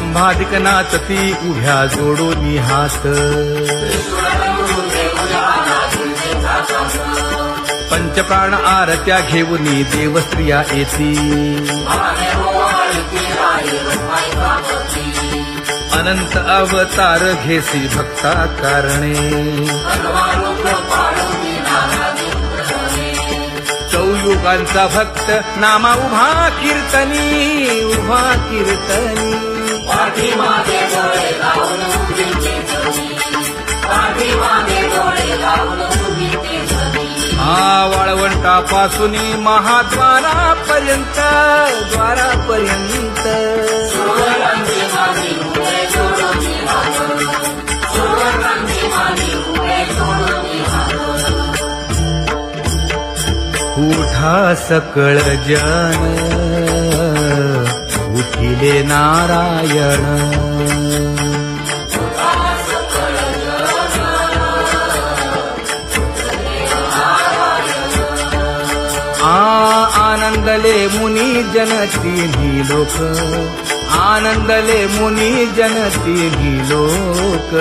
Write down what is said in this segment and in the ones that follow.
रंभाधिक नाचती उभ्या जोडोनी हात पंचप्राण आरत्या घेऊनी देवस्त्रिया येती अनंत अवतार घेसी भक्ता कारणे चौयुगांचा भक्त नामा उभा कीर्तनी उभा कीर्तनी वाळवंटापासून महाद्वारापर्यंत द्वारापर्यंत उठा सकळ जन उठिले नारायण आनंदले मुनी जन तिन्ही लोक आनंदले मुनी जन तिन्ही लोक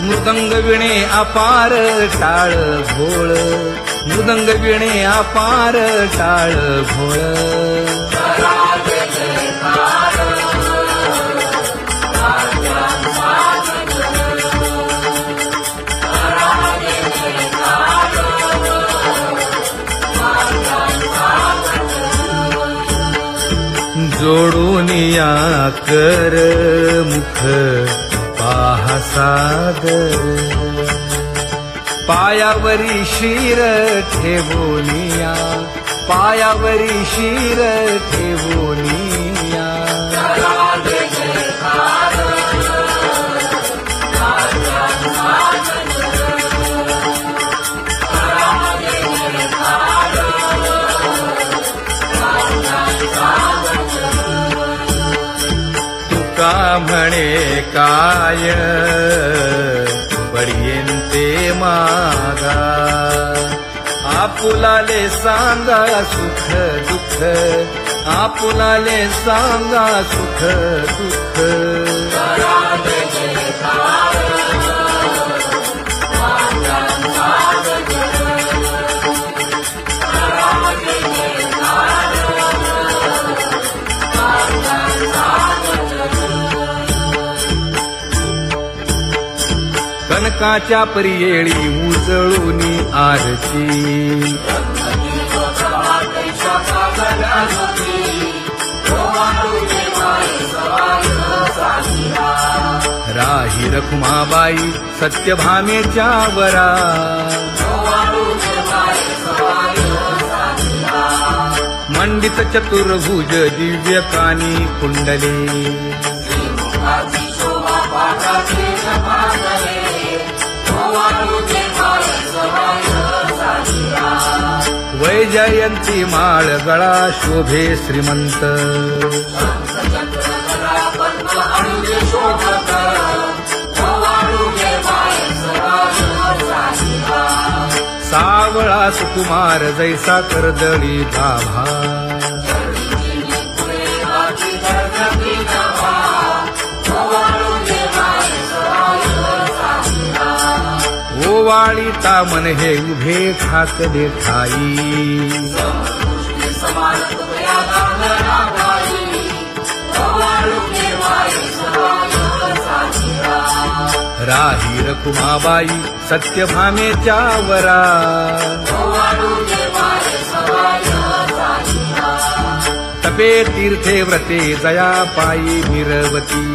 मृदंग विणे अपार टाळ भोळ मृदंग विणे अपार टाळ भोळ जोडून या कर मुख पाहा सादर पायावरी शिर ठेवोनिया पायावरी शिर ठेवोनिया तुका म्हणे काय बडियेंते मागा आपुलाले सांगा सुख दुःख आपुलाले सांगा सुख दुःख कनकाच्या परियेळी उजळूनी आरती राही रखुमाबाई सत्यभामेच्या वरा मंडित चतुर्भुज दिव्य कानी कुंडले वैजयंती माळ गळा शोभे श्रीमंत सावळा सुकुमार जैसा कर्दळी गाभा ओवाळी तामन हे उभे ठाकले ठाई राही रखुमाबाई सत्यभामेच्या वरा तपे तीर्थे व्रते जया पायी निरवती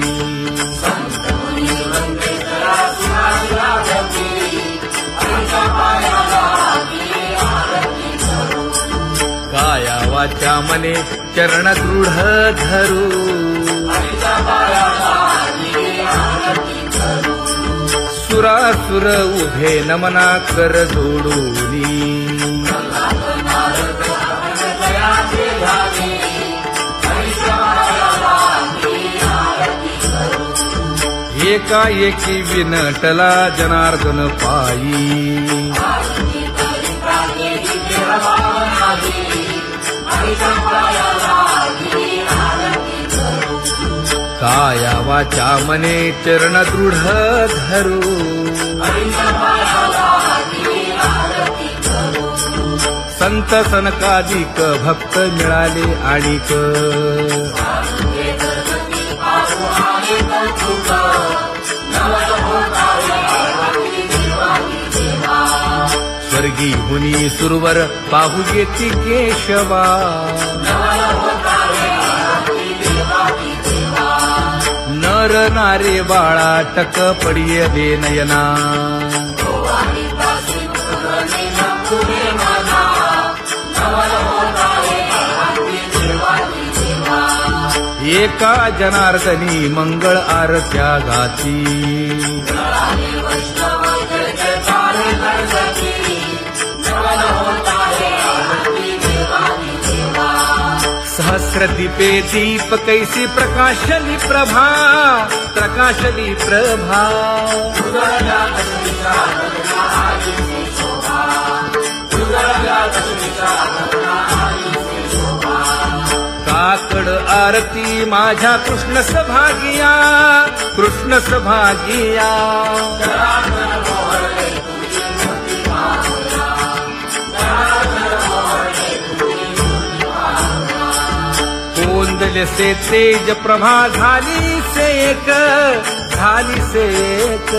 काया वाचा मने चरण दृढ धरू सुरासुर उभे नमना कर जोडूनी एकाएकी विनटला जनार्दन पायी काया वाचा मने चरण दृढ धरू संत सनकादिक भक्त मिळाले आणिक स्वर्गी हुनी सुरवर पाहू येती केशवा नर नारे बाळा टक पडिये दे नयना एका जनार्दनी मंगळ आरत्या गाती सहस्र दीपे दीप कैसी प्रकाशली प्रभा प्रकाशली प्रभा काकड आरती माझ्या कृष्ण सभागिया कृष्ण सभागिया कोंदले से तेज प्रभा झाली से एक झाली से एक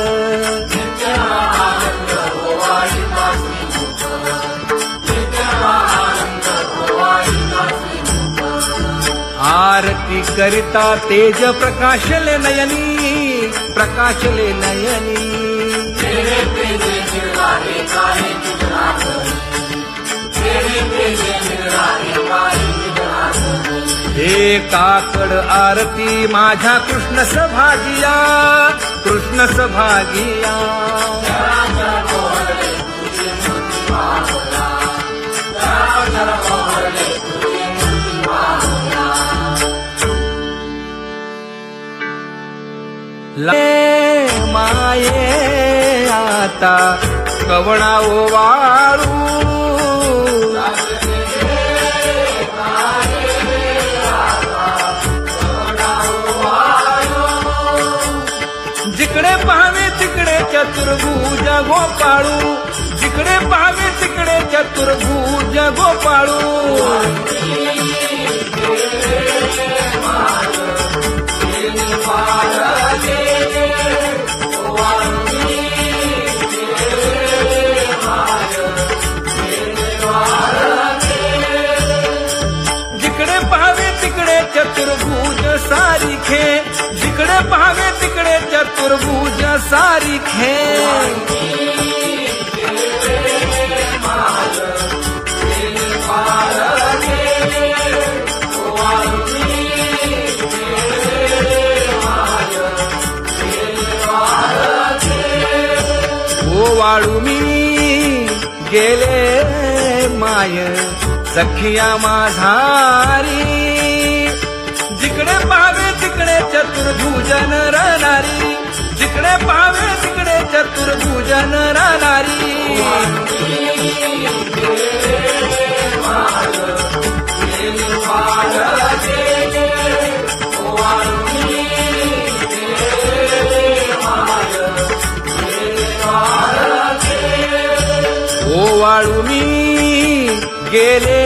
आरती करिता तेज प्रकाशले नयनी प्रकाशले नयनी हे काकड आरती माझ्या कृष्ण सभागिया कृष्ण सभागिया माये आता कवणा ओवाळू जिकडे पाहावे तिकडे चतुर्भुज गोपाळू जिकडे पाहावे तिकडे चतुर्भुज गोपाळू जिकडे पाहावे तिकडे चतुर्भुज सारिखे जिकडे पाहावे तिकडे चतुर्भुज सारिखे ओवाळू मी गेले माय सखिया माझारी जिकडे पाहावे तिकडे चतुर्भुज नरनारी जिकडे पाहावे तिकडे चतुर्भुज नरनारी ओवाळू मी गेले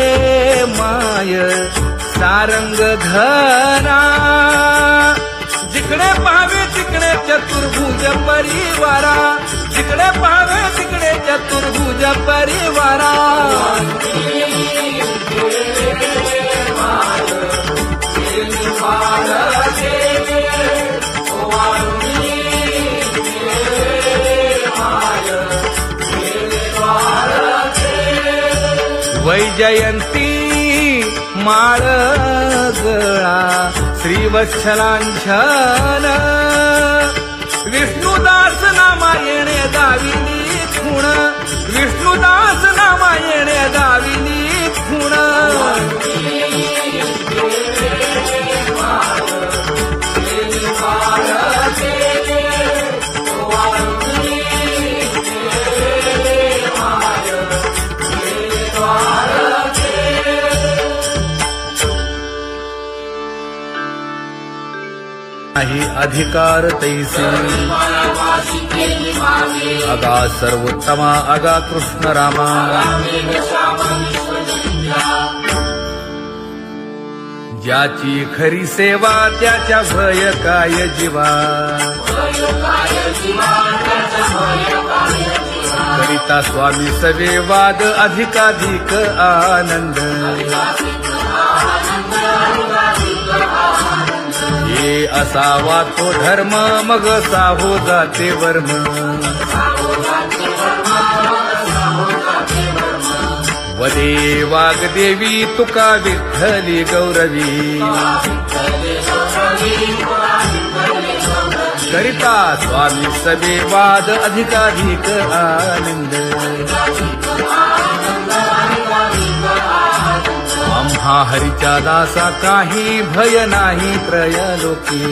माय सारंग घना जिकडे पाहावे तिकडे चतुर्भुज परिवारा जिकडे पाहावे तिकडे चतुर्भुज परिवारा वैजयंती माळ गळा श्रीवत्सलांछन विष्णुदास नामायणे गाविली खूण विष्णुदास नामायणे गाविली खूण नाही अधिकार तैसे अगा सर्वोत्तमा अगा कृष्ण रामा ज्याची खरी सेवा त्याच्या भय काय जीवा करिता स्वामी सवे वाद अधिकाधिक आनंद ये असावा तो धर्म मग साहो जाते वर्म वदे वाग्देवी तुका विठ्ठली गौरवी करिता स्वामी सवे वाद अधिकाधिक आनंद आम्हा हरीच्या दासा काही भय नाही त्रयलोकी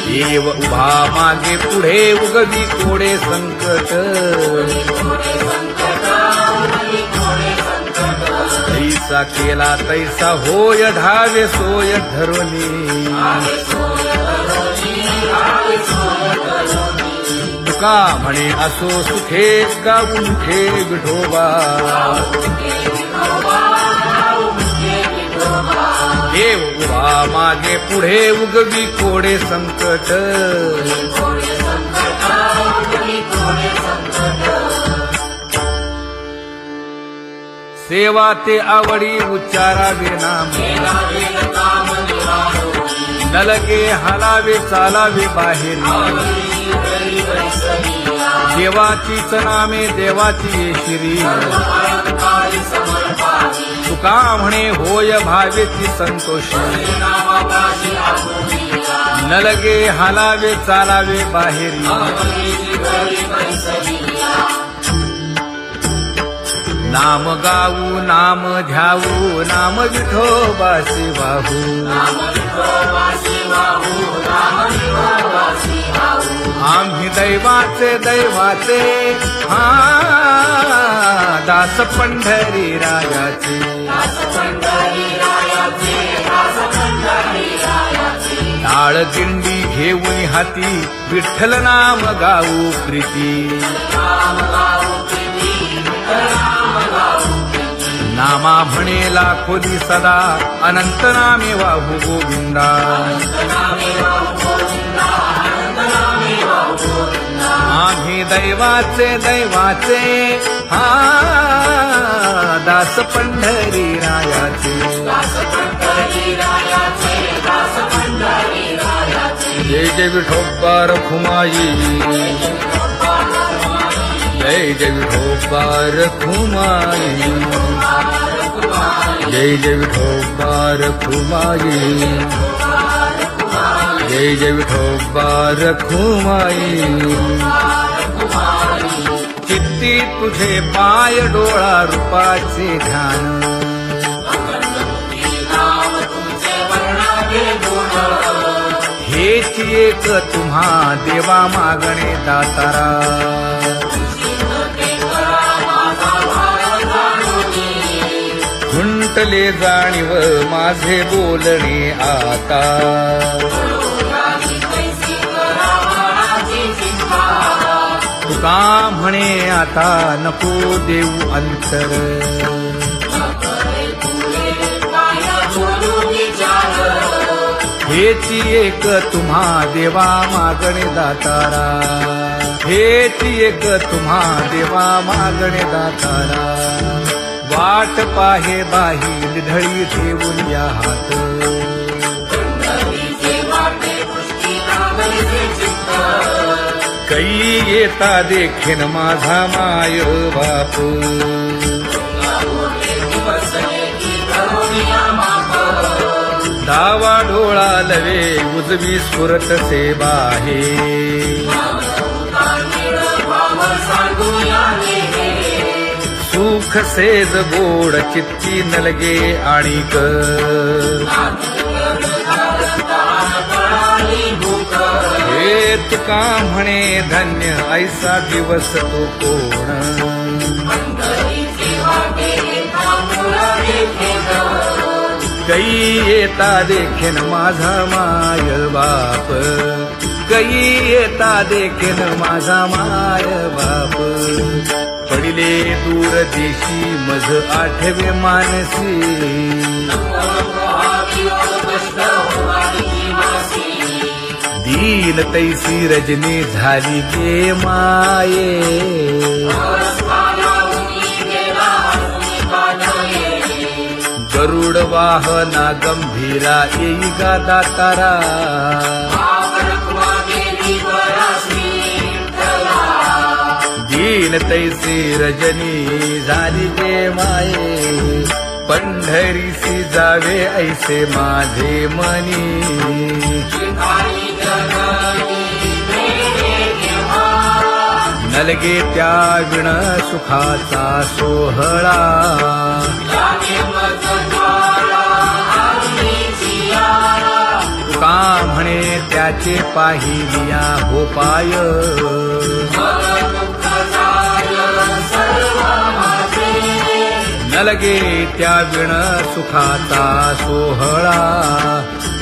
देव उभा मागे पुढे उगवी कोडे संकट तैसा केला तैसा होय धावे सोय धरोनी तुका म्हणे असो सुखे गाऊन ठे विठोबा देव उभा मागे पुढे उगवी कोडे संकट सेवा ते आवडी उच्चारावे नाम नलगे हालावे चालावे बाहेर देवाचीच नामे देवाची येशिरी तुका म्हणे होय भावेची संतोषी नलगे हालावे चालावे बाहेरी नाम गाऊ नाम ध्याऊ नाम विठोबासी वाहू आम्ही दैवाचे हा दास पंढरी रायाचे टाळ दिंडी घेऊन हाती विठ्ठल नाम गाऊ प्रीती नामा म्हणे लाखोदी सदा अनंत नामे वाहू गोविंदा आम्ही दैवाचे हा दास पंढरी रायाचे जय जय विठोबा रखुमाई जय जय विठोबा रखुमाई जय जय विठोबा रखुमाई जय जय विठोबा रखुमाई चित्ती तुझे पाय डोळा रूपाचे ध्यान हेच एक तुम्हा देवा मागणे दातारा खुंटले जाणीव माझे बोलणे आता तुका म्हणे आता नको देऊ अंतर हेची एक तुम्हा देवा मागणे दातारा हेची एक तुम्हा देवा मागणे दातारा वाट पाहे बाही ढळी ठेवून या हात कै येता देखेन माझा माय बाप डावा डोळा लवे उजवी स्फुरत से बाहे सुख सेज गोड चित्ती नलगे आणिक हे तुका म्हणे धन्य ऐसा दिवस तो कोण गई येता देखेन माझा माय बाप, गई येता देखेन माझा माय बाप. पडिले दूर देशी मज आठवे मानसी, दीन तैसी रजनी झाली गे माये. गरुड वाहना गंभीरा येई गा दातारा, दीन तैसी रजनी झाली गे माये. पंढरीसी जावे ऐसे माझे मनी, नलगे त्या विण सुखाचा सोहळा. तुका म्हणे त्याचे पाहिलिया हो पाय, नलगे त्या विण सुखाचा सोहळा,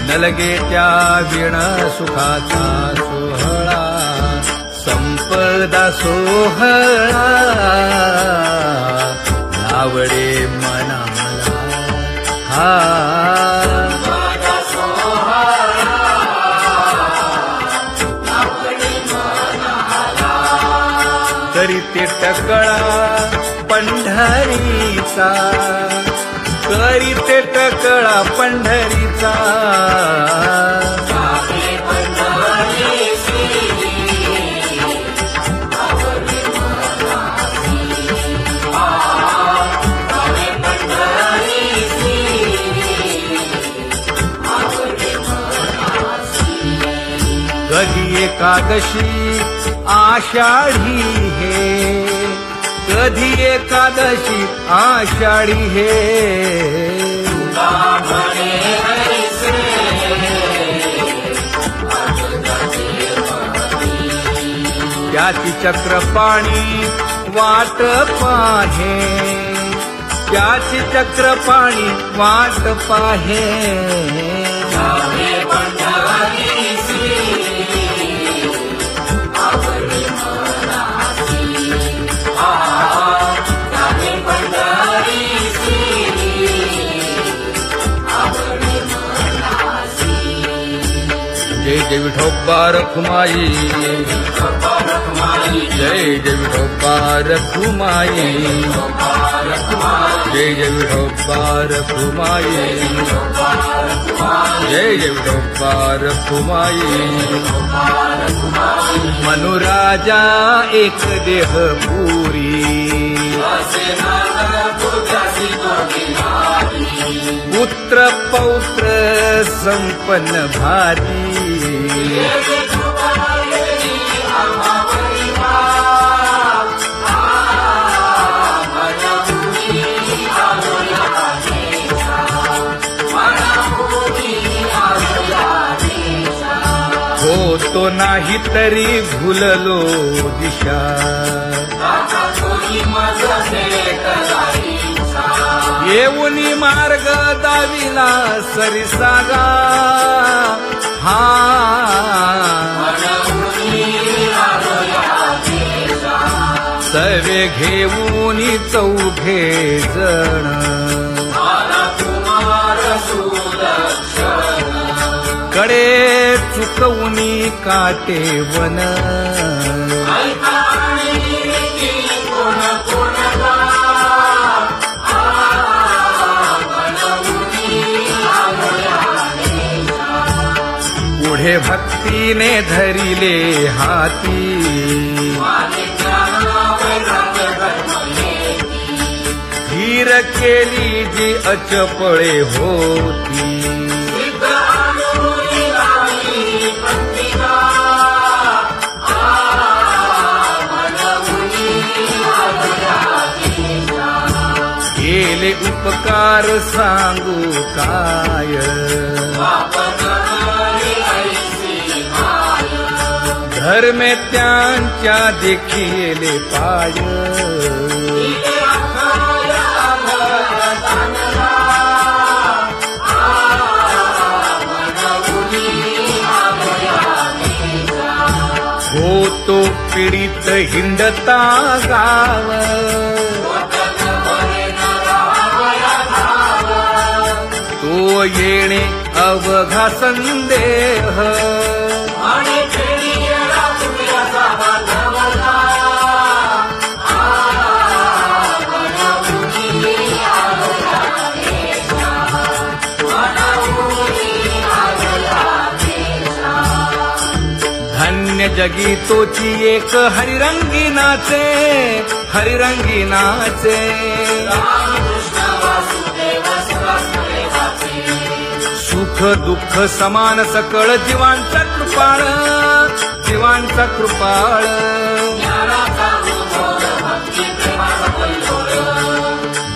नलगे त्या विण सुखाचा सोहळा. संपदा सोहळा आवडे मनाला, हा करीते टकळा पंढरीचा, करीते टकळा पंढरीचा. कधी एकादशी आषाढी हे, कधी एकादशी आषाढी हे. त्याची चक्रपाणी वाट पाहे, त्याची चक्रपाणी वाट पाहे. जय जय विठोबा रखुमाई, जय जय विठोबा रखुमाई, जय जय विठोबा रखुमाई, जय जय विठोबा रखुमाई. मनुराजा एक देह पुरी, पुत्र पौत्र संपन्न भारी. हो तो नाही तरी भुललो दिशा, येऊनी मार्ग दाविला सरिसागा. हा सवे घेऊनी चौघे जण, कडे चुकवूनी काटे वन. पुढे भक्तीने धरिले हाती, धीर केली जी अचपळे होती. केले उपकार सांगू काय, धर्मे त्यांच्या देखिले पाय. पिढीत हिंडता गाव, तो येणे अवघा संदेह, धन्य जगी तोची एक हरिरंगी नाचे, हरिरंगी नाचे. सुख दुःख समान सकळ जीवांचा कृपाळ, जीवांचा कृपाळ.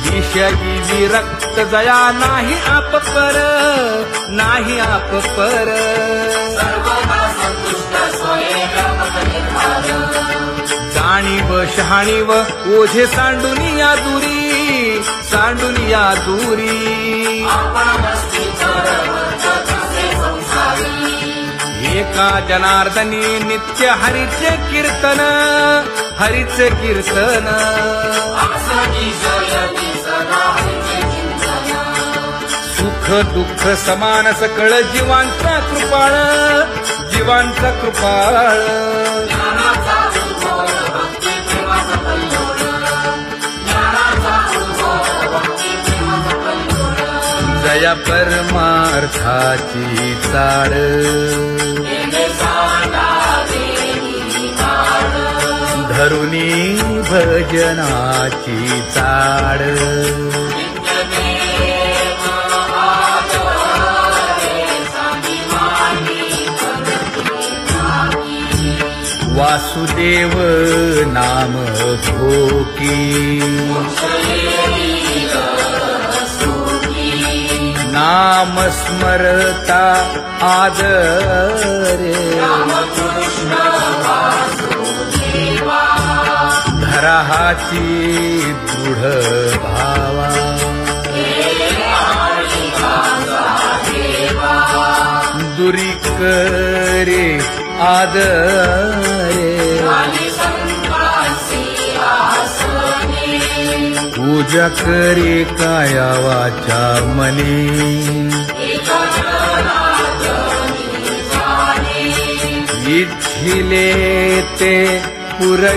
विषयी विरक्त जया नाही आप पर, नाही आप पर. जाणीव शहाणीव ओझे सांडुनिया दुरी, सांडुनिया दुरी. एका जनार्दनी नित्य हरीचे कीर्तन, हरीचे कीर्तन. सुख दुःख समान सकळ जीवांचा कृपाळ, जीवांचा कृपाळ. जया परमार्थाची चाड, धरुनी भजनाची चाड. वासुदेव नाम घोकी, नाम स्मरता आदरे. धराहाची दृढ भावा, दुरी करे आदरे. पूजा करे काया वाचा मने, इच्छिले ते पुर